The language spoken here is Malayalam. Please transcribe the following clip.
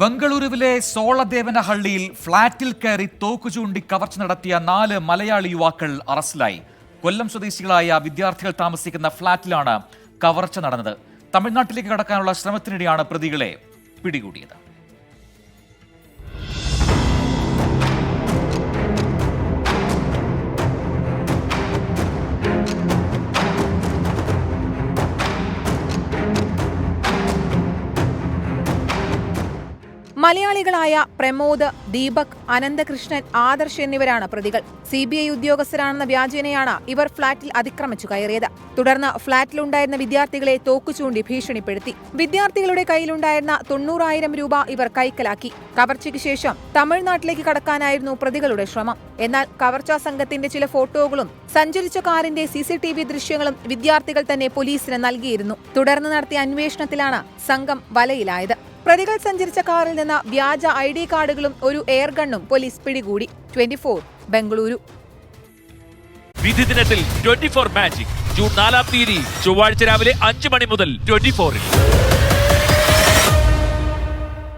ബംഗളൂരുവിലെ സോളദേവനഹള്ളിയിൽ ഫ്ളാറ്റിൽ കയറി തോക്കു ചൂണ്ടി കവർച്ച നടത്തിയ 4 മലയാളി യുവാക്കൾ അറസ്റ്റിലായി. കൊല്ലം സ്വദേശികളായ വിദ്യാർത്ഥികൾ താമസിക്കുന്ന ഫ്ളാറ്റിലാണ് കവർച്ച നടന്നത്. തമിഴ്നാട്ടിലേക്ക് കടക്കാനുള്ള ശ്രമത്തിനിടെയാണ് പ്രതികളെ പിടികൂടിയത്. മലയാളികളായ പ്രമോദ്, ദീപക്, അനന്തകൃഷ്ണൻ, ആദർശ് എന്നിവരാണ് പ്രതികൾ. CBI ഉദ്യോഗസ്ഥരാണെന്ന വ്യാജേനയാണ് ഇവർ ഫ്ളാറ്റിൽ അതിക്രമിച്ചു കയറിയത്. തുടർന്ന് ഫ്ളാറ്റിലുണ്ടായിരുന്ന വിദ്യാർത്ഥികളെ തോക്കുചൂണ്ടി ഭീഷണിപ്പെടുത്തി. വിദ്യാർത്ഥികളുടെ കയ്യിലുണ്ടായിരുന്ന 90,000 രൂപ ഇവർ കൈക്കലാക്കി. കവർച്ചയ്ക്ക് ശേഷം തമിഴ്നാട്ടിലേക്ക് കടക്കാനായിരുന്നു പ്രതികളുടെ ശ്രമം. എന്നാൽ കവർച്ചാ സംഘത്തിന്റെ ചില ഫോട്ടോകളും സഞ്ചരിച്ച കാറിന്റെ CCTV ദൃശ്യങ്ങളും വിദ്യാർത്ഥികൾ തന്നെ പോലീസിന് നൽകിയിരുന്നു. തുടർന്ന് നടത്തിയ അന്വേഷണത്തിലാണ് സംഘം വലയിലായത്. പ്രതികൾ സഞ്ചരിച്ച കാറിൽ നിന്ന് വ്യാജ ID കാർഡുകളും ഒരു എയർഗണ്ണും പോലീസ് പിടികൂടി. 24 ബംഗളൂരു. വിധി ദിനത്തിൽ 24 മാജിക് ജൂൺ 4 ചൊവ്വാഴ്ച രാവിലെ 5 മണി മുതൽ 24-ൽ.